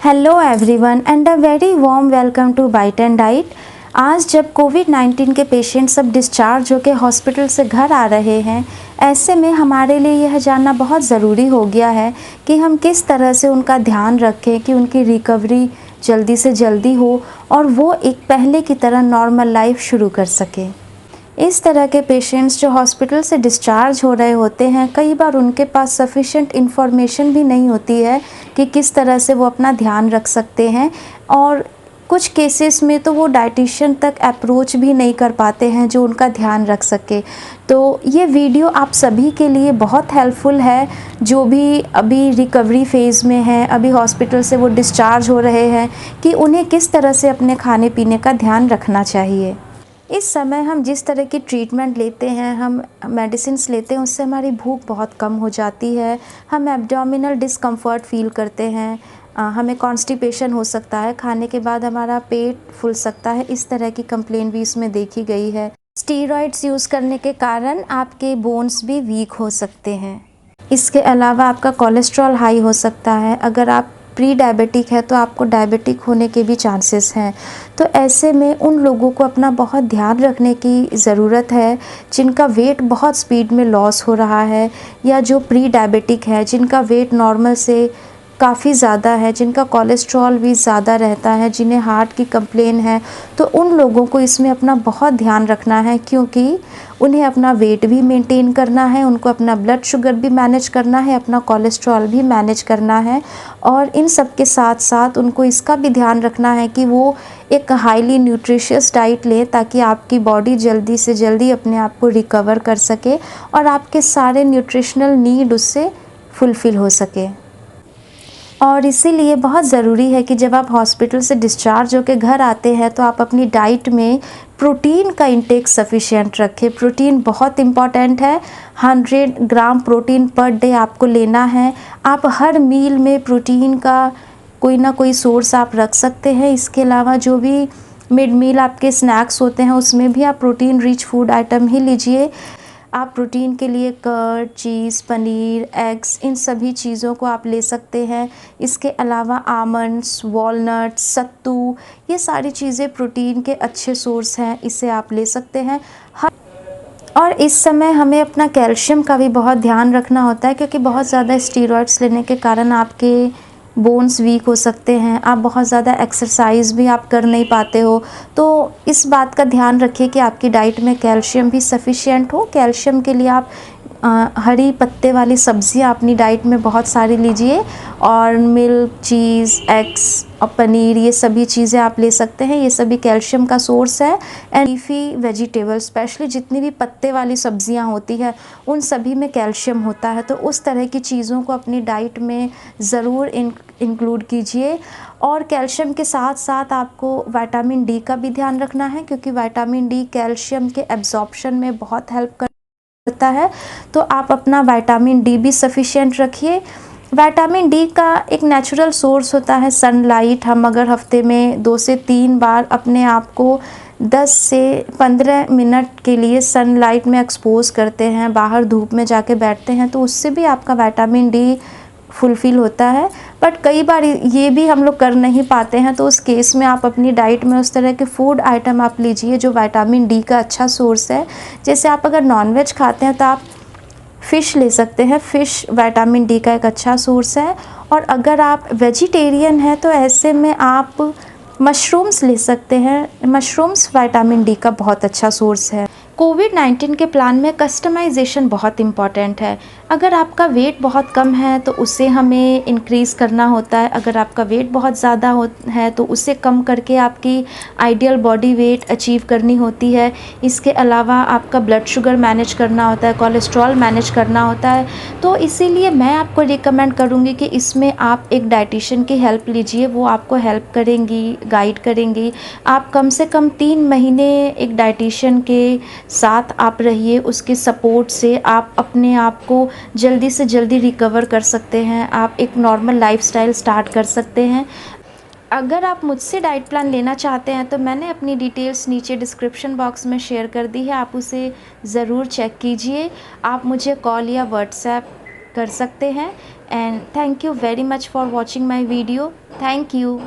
Hello everyone and a very warm welcome to Bite and Diet. आज जब कोविड-19 के patient सब डिस्चार्ज होकर हॉस्पिटल से घर आ रहे हैं, ऐसे में हमारे लिए यह जानना बहुत ज़रूरी हो गया है कि हम किस तरह से उनका ध्यान रखें कि उनकी रिकवरी जल्दी से जल्दी हो और वो एक पहले की तरह नॉर्मल लाइफ शुरू कर सकें। इस तरह के पेशेंट्स जो हॉस्पिटल से डिस्चार्ज हो रहे होते हैं, कई बार उनके पास सफिशिएंट इन्फॉर्मेशन भी नहीं होती है कि किस तरह से वो अपना ध्यान रख सकते हैं और कुछ केसेस में तो वो डाइटिशियन तक अप्रोच भी नहीं कर पाते हैं जो उनका ध्यान रख सके। तो ये वीडियो आप सभी के लिए बहुत हेल्पफुल है जो भी अभी रिकवरी फेज़ में हैं, अभी हॉस्पिटल से वो डिस्चार्ज हो रहे हैं, कि उन्हें किस तरह से अपने खाने पीने का ध्यान रखना चाहिए। इस समय हम जिस तरह की ट्रीटमेंट लेते हैं, हम मेडिसिन्स लेते हैं, उससे हमारी भूख बहुत कम हो जाती है, हम एब्डोमिनल डिस्कम्फर्ट फ़ील करते हैं, हमें कॉन्स्टिपेशन हो सकता है, खाने के बाद हमारा पेट फूल सकता है। इस तरह की कंप्लेंट भी इसमें देखी गई है। स्टीरॉइड्स यूज़ करने के कारण आपके बोन्स भी वीक हो सकते हैं। इसके अलावा आपका कोलेस्ट्रॉल हाई हो सकता है। अगर आप प्री डायबिटिक है तो आपको डायबिटिक होने के भी चांसेस हैं। तो ऐसे में उन लोगों को अपना बहुत ध्यान रखने की ज़रूरत है जिनका वेट बहुत स्पीड में लॉस हो रहा है, या जो प्री डायबिटिक है जिनका वेट नॉर्मल से काफ़ी ज़्यादा है, जिनका कोलेस्ट्रॉल भी ज़्यादा रहता है, जिन्हें हार्ट की कंप्लेन है। तो उन लोगों को इसमें अपना बहुत ध्यान रखना है, क्योंकि उन्हें अपना वेट भी मेंटेन करना है, उनको अपना ब्लड शुगर भी मैनेज करना है, अपना कोलेस्ट्रॉल भी मैनेज करना है, और इन सब के साथ साथ उनको इसका भी ध्यान रखना है कि वो एक हाईली न्यूट्रिशियस डाइट लें ताकि आपकी बॉडी जल्दी से जल्दी अपने आप को रिकवर कर सके और आपके सारे न्यूट्रिशनल नीड उससे फुलफ़िल हो सके। और इसीलिए बहुत ज़रूरी है कि जब आप हॉस्पिटल से डिस्चार्ज होकर घर आते हैं तो आप अपनी डाइट में प्रोटीन का इंटेक सफिशिएंट रखें। प्रोटीन बहुत इम्पॉर्टेंट है। 100 ग्राम प्रोटीन पर डे आपको लेना है। आप हर मील में प्रोटीन का कोई ना कोई सोर्स आप रख सकते हैं। इसके अलावा जो भी मिड मील आपके स्नैक्स होते हैं उसमें भी आप प्रोटीन रिच फूड आइटम ही लीजिए। आप प्रोटीन के लिए कर्ड, चीज़, पनीर, एग्स, इन सभी चीज़ों को आप ले सकते हैं। इसके अलावा आमंड्स, वॉलनट्स, सत्तू, ये सारी चीज़ें प्रोटीन के अच्छे सोर्स हैं, इसे आप ले सकते हैं। और इस समय हमें अपना कैल्शियम का भी बहुत ध्यान रखना होता है, क्योंकि बहुत ज़्यादा स्टीरॉइड्स लेने के कारण आपके बोन्स वीक हो सकते हैं। आप बहुत ज़्यादा एक्सरसाइज भी आप कर नहीं पाते हो। तो इस बात का ध्यान रखिए कि आपकी डाइट में कैल्शियम भी सफिशिएंट हो। कैल्शियम के लिए आप हरी पत्ते वाली सब्जियां अपनी डाइट में बहुत सारी लीजिए, और मिल्क, चीज़, एग्स और पनीर, ये सभी चीज़ें आप ले सकते हैं। ये सभी कैल्शियम का सोर्स है। एंड लीफी वेजिटेबल्स, स्पेशली जितनी भी पत्ते वाली सब्जियां होती है उन सभी में कैल्शियम होता है। तो उस तरह की चीज़ों को अपनी डाइट में ज़रूर इंक्लूड कीजिए। और कैल्शियम के साथ साथ आपको विटामिन डी का भी ध्यान रखना है, क्योंकि विटामिन डी कैल्शियम के एब्जॉर्प्शन में बहुत हेल्प करता है। तो आप अपना विटामिन डी भी सफिशिएंट रखिए। विटामिन डी का एक नेचुरल सोर्स होता है सनलाइट। हम अगर हफ्ते में 2 से 3 बार अपने आप को 10 से 15 मिनट के लिए सनलाइट में एक्सपोज करते हैं, बाहर धूप में जाके बैठते हैं, तो उससे भी आपका विटामिन डी फुलफ़िल होता है। बट कई बार ये भी हम लोग कर नहीं पाते हैं, तो उस केस में आप अपनी डाइट में उस तरह के फूड आइटम आप लीजिए जो विटामिन डी का अच्छा सोर्स है। जैसे आप अगर नॉनवेज खाते हैं तो आप फ़िश ले सकते हैं। फ़िश विटामिन डी का एक अच्छा सोर्स है। और अगर आप वेजिटेरियन हैं तो ऐसे में आप मशरूम्स ले सकते हैं। मशरूम्स विटामिन डी का बहुत अच्छा सोर्स है। कोविड-19 के प्लान में कस्टमाइजेशन बहुत इम्पॉर्टेंट है। अगर आपका वेट बहुत कम है तो उसे हमें इंक्रीज़ करना होता है। अगर आपका वेट बहुत ज़्यादा है तो उसे कम करके आपकी आइडियल बॉडी वेट अचीव करनी होती है। इसके अलावा आपका ब्लड शुगर मैनेज करना होता है, कोलेस्ट्रॉल मैनेज करना होता है। तो इसीलिए मैं आपको रिकमेंड करूँगी कि इसमें आप एक डाइटिशियन की हेल्प लीजिए। वो आपको हेल्प करेंगी, गाइड करेंगी। आप कम से कम 3 महीने एक डाइटिशियन के साथ आप रहिए। उसके सपोर्ट से आप अपने आप को जल्दी से जल्दी रिकवर कर सकते हैं। आप एक नॉर्मल लाइफस्टाइल स्टार्ट कर सकते हैं। अगर आप मुझसे डाइट प्लान लेना चाहते हैं तो मैंने अपनी डिटेल्स नीचे डिस्क्रिप्शन बॉक्स में शेयर कर दी है, आप उसे ज़रूर चेक कीजिए। आप मुझे कॉल या व्हाट्सएप कर सकते हैं। And thank you very much for watching my video. Thank you.